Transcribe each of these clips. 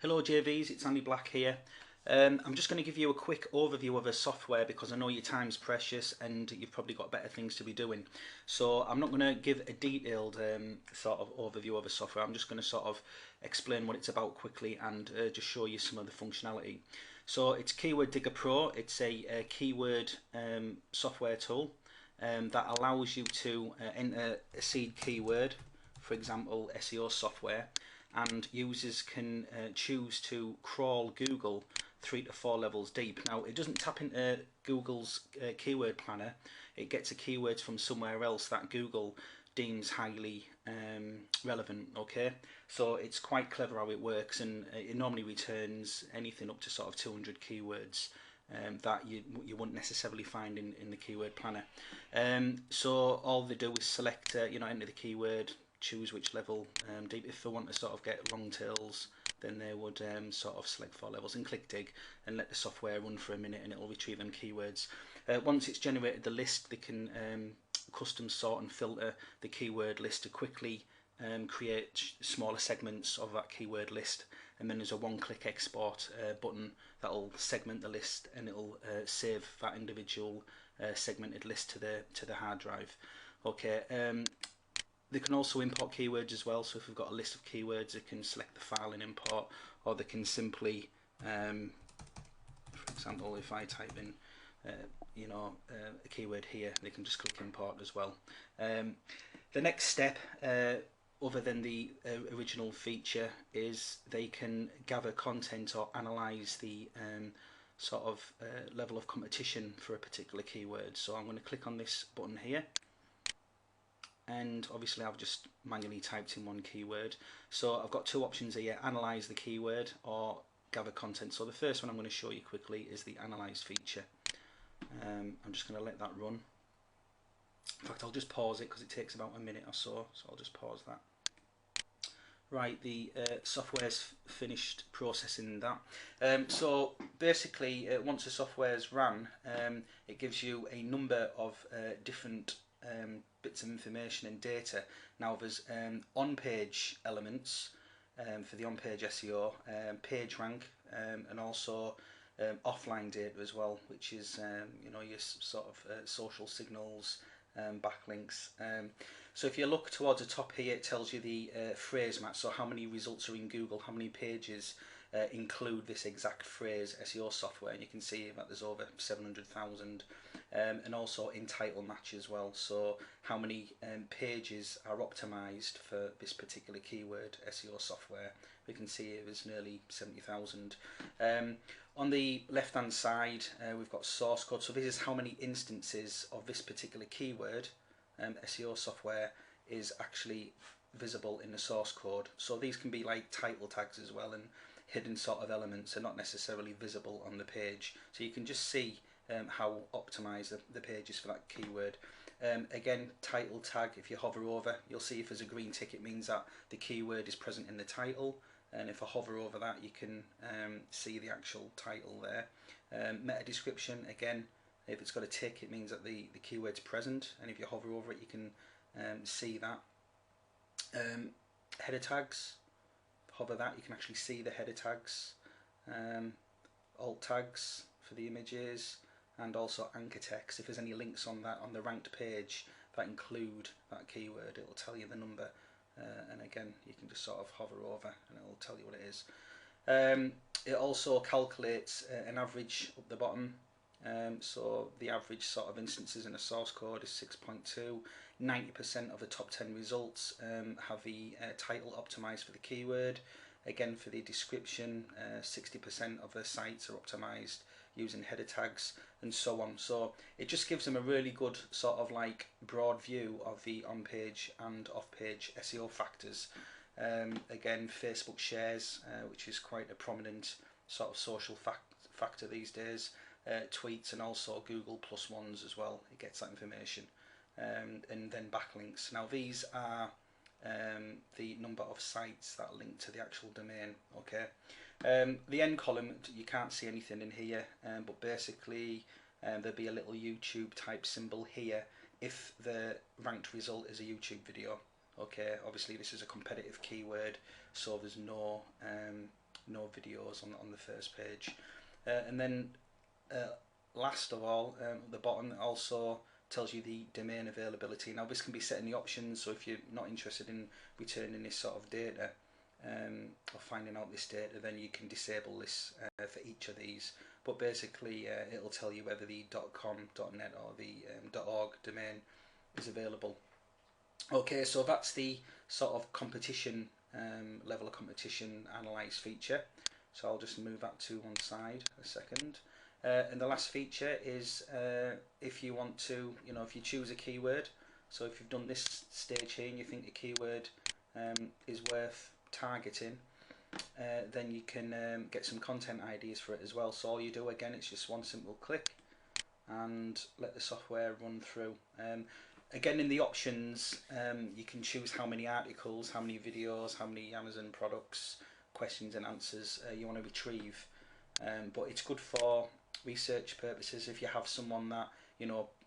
Hello JVs, it's Andy Black here. I'm just going to give you a quick overview of a software because I know your time's precious and you've probably got better things to be doing. So I'm not going to give a detailed sort of overview of a software. I'm just going to sort of explain what it's about quickly and just show you some of the functionality. So it's KeyWord Digger Pro. It's a keyword software tool that allows you to enter a seed keyword, for example SEO software, and users can choose to crawl Google 3 to 4 levels deep. Now it doesn't tap into Google's keyword planner, it gets the keywords from somewhere else that Google deems highly relevant. Okay, so it's quite clever how it works, and it normally returns anything up to sort of 200 keywords that you wouldn't necessarily find in the keyword planner. So all they do is select enter the keyword, choose which level deep. If they want to sort of get long tails, then they would sort of select 4 levels and click dig and let the software run for a minute and it will retrieve them keywords. Once it's generated the list, they can custom sort and filter the keyword list to quickly create smaller segments of that keyword list, and then there's a one-click export button that will segment the list and it will save that individual segmented list to the hard drive. Okay. They can also import keywords as well, so if we've got a list of keywords, they can select the file and import, or they can simply, for example, if I type in, a keyword here, they can just click import as well. The next step, other than the original feature, is they can gather content or analyse the sort of level of competition for a particular keyword. So I'm going to click on this button here. And obviously I've just manually typed in one keyword. So I've got two options here, analyze the keyword or gather content. So the first one I'm going to show you quickly is the analyze feature. I'm just going to let that run. In fact, I'll just pause it because it takes about a minute or so I'll just pause that. Right, the software's finished processing that. So basically, once the software's ran, it gives you a number of different bits of information and data. Now there's on-page elements for the on-page SEO, page rank, and also offline data as well, which is your sort of social signals, backlinks. So if you look towards the top here, it tells you the phrase match, so how many results are in Google, how many pages include this exact phrase SEO software, and you can see that there's over 700,000, and also in title match as well, so how many pages are optimized for this particular keyword SEO software. We can see here there's nearly 70,000. On the left hand side we've got source code, so this is how many instances of this particular keyword SEO software is actually visible in the source code. So these can be like title tags as well, and hidden sort of elements are not necessarily visible on the page, so you can just see how optimized the page is for that keyword. Again, title tag, if you hover over, you'll see if there's a green tick, it means that the keyword is present in the title, and if I hover over that, you can see the actual title there. Meta description, again, if it's got a tick, it means that the keyword's present, and if you hover over it, you can see that. Header tags, hover that, you can actually see the header tags. Alt tags for the images, and also anchor text. If there's any links on the ranked page that include that keyword, it will tell you the number. And again, you can just sort of hover over and it will tell you what it is. It also calculates an average up the bottom. So the average sort of instances in a source code is 6.2. 90% of the top 10 results have the title optimized for the keyword. Again, for the description, 60% of the sites are optimized using header tags, and so on. So it just gives them a really good sort of like broad view of the on-page and off-page SEO factors. Again, Facebook shares, which is quite a prominent sort of social factor these days. Tweets, and also Google plus ones as well, it gets that information. And then backlinks. Now these are the number of sites that link to the actual domain. Okay. The end column, you can't see anything in here, but basically there'll be a little YouTube type symbol here if the ranked result is a YouTube video. Okay, obviously this is a competitive keyword, so there's no no videos on the first page. And then last of all, at the bottom also tells you the domain availability. Now this can be set in the options, so if you're not interested in returning this sort of data or finding out this data, then you can disable this for each of these. But basically it'll tell you whether the .com, .net or the .org domain is available. Okay, so that's the sort of competition level of competition analyze feature. So I'll just move that to one side a second. And the last feature is if you want to, if you choose a keyword, so if you've done this stage here and you think a keyword is worth targeting, then you can get some content ideas for it as well. So all you do, again, it's just one simple click and let the software run through. Again, in the options, you can choose how many articles, how many videos, how many Amazon products, questions and answers you want to retrieve. But it's good for research purposes if you have someone that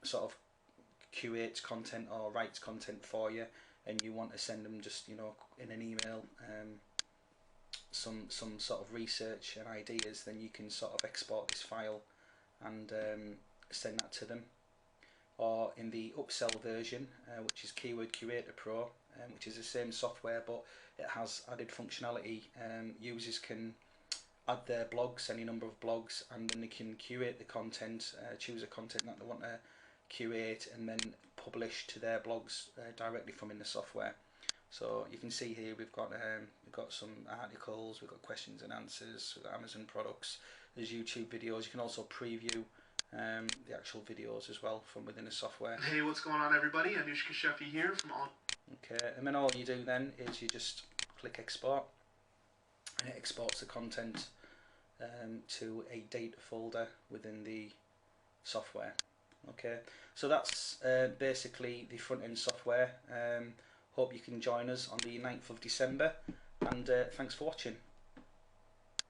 sort of curates content or writes content for you, and you want to send them just in an email some sort of research and ideas, then you can sort of export this file and send that to them. Or in the upsell version, which is KeyWord Curator Pro, which is the same software but it has added functionality. Users can add their blogs, any number of blogs, and then they can curate the content, choose a content that they want to curate, and then publish to their blogs directly from in the software. So you can see here we've got some articles, we've got questions and answers, we've got Amazon products, there's YouTube videos. You can also preview the actual videos as well from within the software. Hey, what's going on, everybody? Anushka Sheffy here from Okay, and then all you do then is you just click export, and it exports the content to a data folder within the software. Okay, so that's basically the front end software. Hope you can join us on the 9th of December, and thanks for watching.